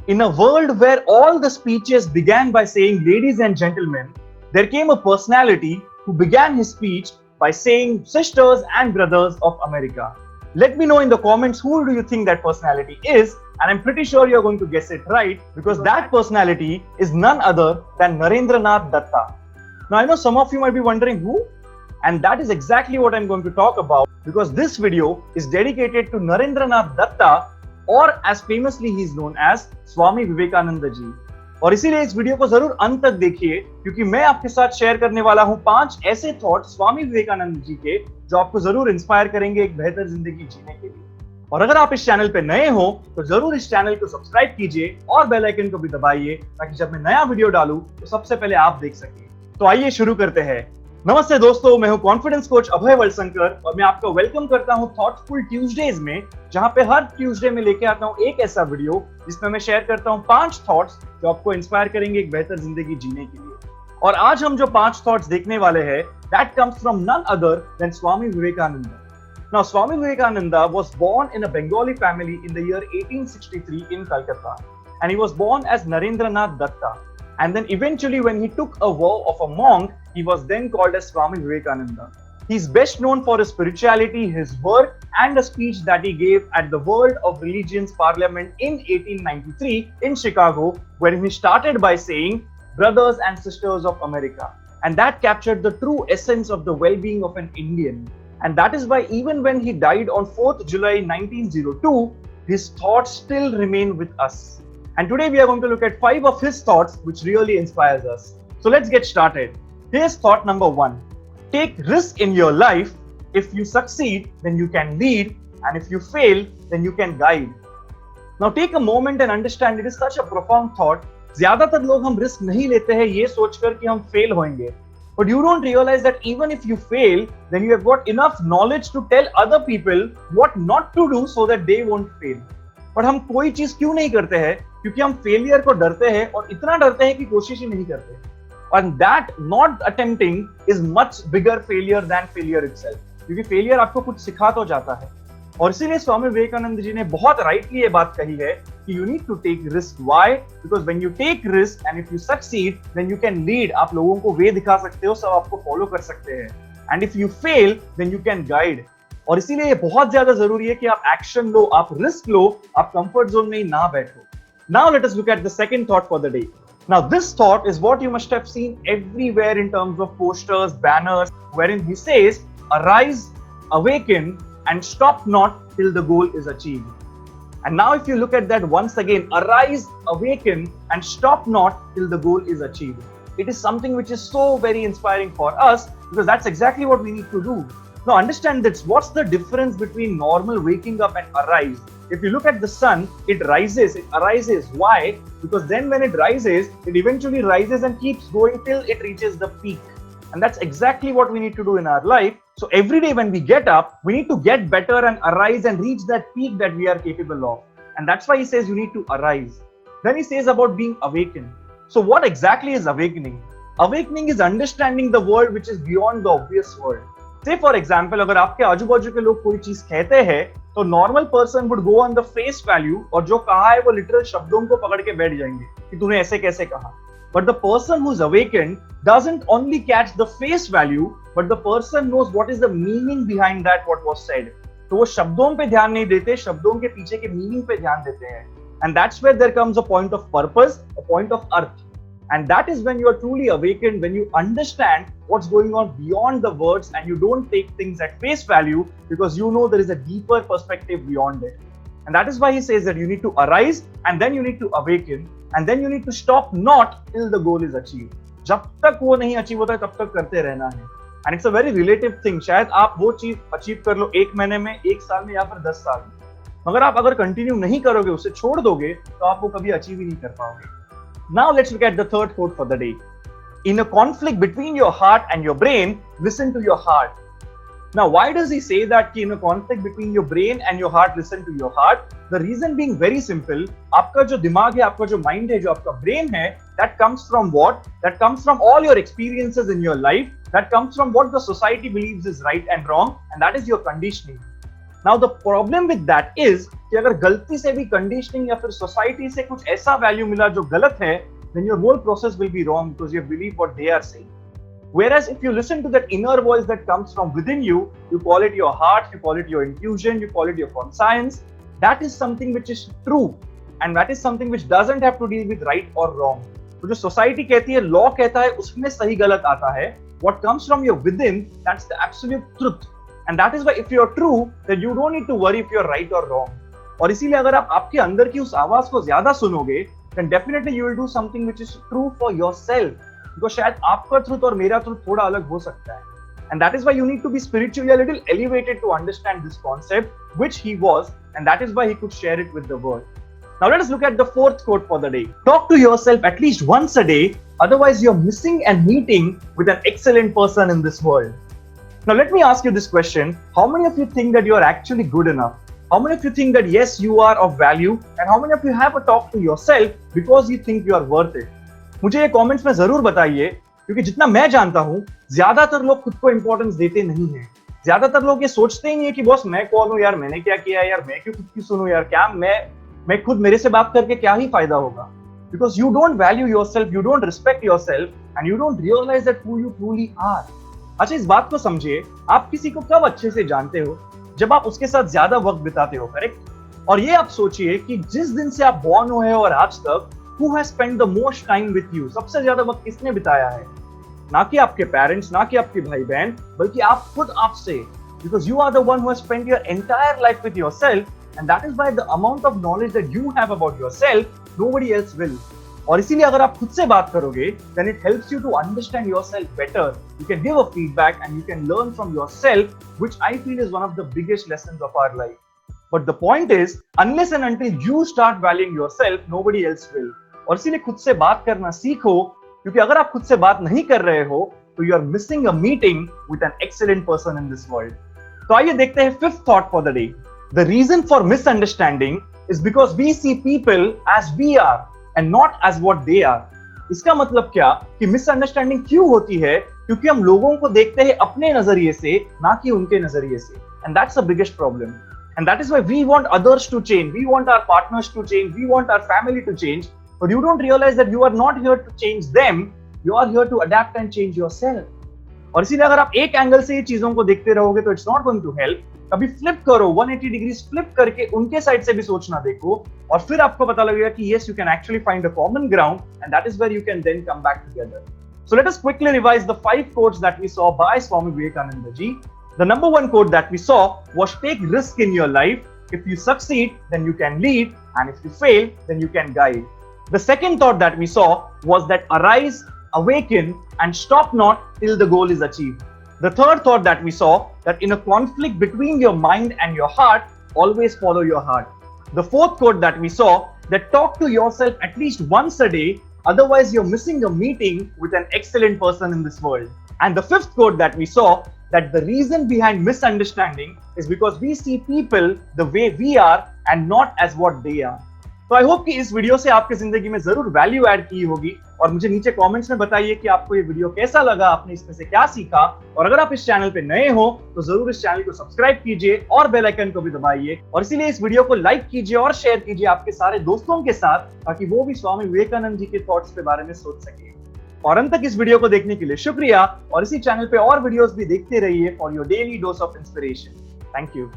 In a world where all the speeches began by saying ladies and gentlemen, there came a personality who began his speech by saying sisters and brothers of America. Let me know in the comments who do you think that personality is, and I'm pretty sure you're going to guess it right because that personality is none other than Narendranath Datta. Now I know some of you might be wondering who, and that is exactly what I'm going to talk about because this video is dedicated to Narendranath Datta, और as famously he is known as Swami Vivekananda ji. और इसीलिए इस video को जरूर अंत तक देखिए क्योंकि मैं आपके साथ शेयर करने वाला हूं 5 ऐसे थॉट स्वामी विवेकानंद जी के जो आपको जरूर इंस्पायर करेंगे एक बेहतर जिंदगी जीने के लिए। और अगर आप इस चैनल पे नए हो तो जरूर इस चैनल को सब्सक्राइब कीजिए और बेल आइकन को भी दबाइए ताकि जब मैं नया वीडियो डालूं तो सबसे पहले आप देख सकें। तो आइए शुरू करते हैं। नमस्ते दोस्तों, मैं हूं कॉन्फिडेंस कोच अभय वलसंकर और मैं आपका वेलकम करता हूं थॉटफुल ट्यूसडेज में, जहां पे हर ट्यूसडे में लेके आता हूं एक ऐसा वीडियो जिसमें मैं शेयर करता हूं 5 थॉट्स जो आपको इंस्पायर करेंगे एक बेहतर जिंदगी जीने के लिए। और आज हम जो 5 थॉट्स देखने वाले हैं that comes from none other than Swami Vivekananda. Now, Swami Vivekananda was born in a Bengali family in the year 1863 in Calcutta, and he was born as Narendranath Datta. And then eventually when he took a vow of a monk, he was then called as Swami Vivekananda. He's best known for his spirituality, his work, and a speech that he gave at the World of Religions Parliament in 1893 in Chicago, wherein he started by saying, "Brothers and sisters of America." And that captured the true essence of the well-being of an Indian. And that is why even when he died on 4th July 1902, his thoughts still remain with us. And today we are going to look at 5 of his thoughts which really inspires us. So let's get started. Here's thought number 1. Take risk in your life. If you succeed, then you can lead. And if you fail, then you can guide. Now take a moment and understand it is such a profound thought. ज़्यादातर लोग हम risk नहीं लेते हैं ये सोचकर कि हम फेल होंगे. But you don't realize that even if you fail, then you have got enough knowledge to tell other people what not to do so that they won't fail. But हम कोई चीज क्यों नहीं करते हैं? क्योंकि हम फेलियर को डरते हैं और इतना डरते हैं कि कोशिश ही नहीं करते। And that not attempting is much bigger failure than failure itself. क्योंकि फेलियर आपको कुछ सिखा तो जाता है। और इसीलिए स्वामी विवेकानंद जी ने बहुत राइटली ये बात कही है कि you need to take risk. Why? Because when you take risk and if you succeed, then you can lead. आप लोगों को वे दिखा सकते हो, सब आपको फॉलो कर सकते हैं. And if you fail, then you can guide. और इसीलिए ये बहुत ज्यादा जरूरी है कि आप एक्शन लो, आप रिस्क लो, आप कंफर्ट जोन में ही ना बैठो. Now let us look at the second thought for the day. Now this thought is what you must have seen everywhere in terms of posters, banners, wherein he says, "Arise, awaken, and stop not till the goal is achieved." And now if you look at that once again, arise, awaken, and stop not till the goal is achieved. It is something which is so very inspiring for us because that's exactly what we need to do. Now understand this, what's the difference between normal waking up and arise? If you look at the sun, it rises, it arises. Why? Because then when it rises, it eventually rises and keeps going till it reaches the peak. And that's exactly what we need to do in our life. So every day when we get up, we need to get better and arise and reach that peak that we are capable of. And that's why he says you need to arise. Then he says about being awakened. So what exactly is awakening? Awakening is understanding the world which is beyond the obvious world. Say for example, अगर आपके आजू बाजू के लोग कोई चीज कहते हैं तो normal person would go on the face value और जो कहा है वो लिटरल शब्दों को पकड़ के बैठ जाएंगे कि तूने ऐसे कैसे कहा. But the person who's awakened doesn't only catch the face value, but the person knows what is the meaning behind that what was said. तो वो शब्दों पे ध्यान नहीं देते, शब्दों के पीछे के मीनिंग पे ध्यान देते हैं. And that's where there comes a point of purpose, a point of earth. And that is when you are truly awakened, when you understand what's going on beyond the words and you don't take things at face value because you know there is a deeper perspective beyond it. And that is why he says that you need to arise and then you need to awaken and then you need to stop not till the goal is achieved. जब तक वो नहीं achieve होता है तब तक करते रहना है. And it's a very relative thing. शायद आप वो चीज अचीव कर लो 1 महीने में, 1 साल में या फिर 10 साल में. मगर आप अगर कंटिन्यू नहीं करोगे, उसे छोड़ दोगे तो आप वो कभी अचीव ही नहीं कर पाओगे. Now let's look at the third quote for the day. In a conflict between your heart and your brain, listen to your heart. Now, why does he say that in a conflict between your brain and your heart, listen to your heart? The reason being very simple. आपका जो दिमाग है, आपका जो mind है, जो आपका brain है, that comes from what? That comes from all your experiences in your life. That comes from what the society believes is right and wrong, and that is your conditioning. Now the problem with that is कि अगर गलती से भी conditioning या फिर society से कुछ ऐसा वैल्यू मिला जो गलत है, then your whole process will be wrong because you believe what they are saying. Whereas if you listen to that inner voice that comes from within you, you call it your heart, you call it your intuition, you call it your conscience, that is something which is true and that is something which doesn't have to deal with right or wrong. तो जो society कहती है, law कहता है, उसमें सही गलत आता है. What comes from your within, that's the absolute truth. And that is why if you're true, then you don't need to worry if you're right or wrong. और इसीलिए अगर आप आपके अंदर की उस आवाज को ज्यादा सुनोगे, then definitely you will do something which is true for yourself. Because शायद आपका truth और मेरा truth थोड़ा अलग हो सकता है. And that is why you need to be spiritually a little elevated to understand this concept, which he was, and that is why he could share it with the world. Now let us look at the fourth quote for the day. Talk to yourself at least once a day, otherwise you're missing a meeting with an excellent person in this world. Now let me ask you this question. How many of you think that you are actually good enough? How many of you think that yes, you are of value? And how many of you have a talk to yourself because you think you are worth it? मुझे ये comments में जरूर बताइए, क्योंकि जितना मैं जानता हूँ, ज्यादातर लोग खुद को इंपॉर्टेंस देते नहीं हैं. ज्यादातर लोग ये सोचते ही नहीं है कि बॉस मैं कौन हूँ यार, मैंने क्या किया यार, मैं क्यों खुद की सुनूं यार, क्या मैं खुद मेरे से बात करके क्या ही फायदा होगा. Because you don't value yourself, you don't respect yourself, and you don't realize that who you truly are. अच्छा, इस बात को समझिए, आप किसी को कब अच्छे से जानते हो? जब आप उसके साथ ज्यादा वक्त बिताते हो, करेक्ट? और ये आप सोचिए कि जिस दिन से आप बॉर्न हुए और आज तक, who has spent the most time with you? सबसे ज्यादा वक्त किसने बिताया है? ना कि आपके पेरेंट्स, ना कि आपके भाई बहन, बल्कि आप खुद आपसे. Because you are the one who has spent your entire life with yourself, and that is why the amount of knowledge that you have about yourself, nobody else will. और इसीलिए अगर आप खुद से बात करोगे, then it helps you to understand yourself better. You can give a feedback and you can learn from yourself, which I feel is one of the biggest lessons of our life. But the point is, unless and until you start valuing yourself, nobody else will. और इसीलिए खुद से बात करना सीखो, क्योंकि अगर आप खुद से बात नहीं कर रहे हो, तो you are missing a meeting with an excellent person in this world. तो आइए देखते हैं fifth thought for the day. The reason for misunderstanding is because we see people as we are and not as what they are. इसका मतलब क्या कि misunderstanding क्यों होती है? क्योंकि हम लोगों को देखते हैं अपने नजरिए से, ना कि उनके नजरिए से. And that's the biggest problem. And that is why we want others to change. We want our partners to change. We want our family to change. But you don't realize that you are not here to change them. You are here to adapt and change yourself. और इसीलिए अगर आप एक angle से ये चीजों को देखते रहोगे तो it's not going to help. कभी फ्लिप करो, 180 डिग्रीज फ्लिप करके उनके साइड से भी सोचना देखो, और फिर आपको पता लगेगा कि yes, you can actually find a common ground, and that is where you can then come back together. So let us quickly revise the 5 quotes that we saw by Swami Vivekanand ji. The number 1 quote that we saw was take risk in your life. If you succeed, then you can lead, and if you fail, then you can guide. The second thought that we saw was that arise, awaken, and stop not till the goal is achieved. The third thought that we saw, that in a conflict between your mind and your heart, always follow your heart. The fourth quote that we saw, that talk to yourself at least once a day, otherwise you're missing a meeting with an excellent person in this world. And the fifth quote that we saw, that the reason behind misunderstanding is because we see people the way we are and not as what they are. तो I hope कि इस video से आपकी जिंदगी में जरूर value add की होगी, और मुझे नीचे कमेंट्स में बताइए कि आपको ये वीडियो कैसा लगा, आपने इसमें से क्या सीखा. और अगर आप इस चैनल पे नए हो तो जरूर इस चैनल को सब्सक्राइब कीजिए और बेल आइकन को भी दबाइए, और इसीलिए इस वीडियो को लाइक कीजिए और शेयर कीजिए आपके सारे दोस्तों के साथ, ताकि वो भी स्वामी विवेकानंद जी के थॉट्स के बारे में सोच सके. और अंत तक इस वीडियो को देखने के लिए शुक्रिया, और इसी चैनल पे और वीडियोस भी देखते रहिए for your daily dose of inspiration. Thank you.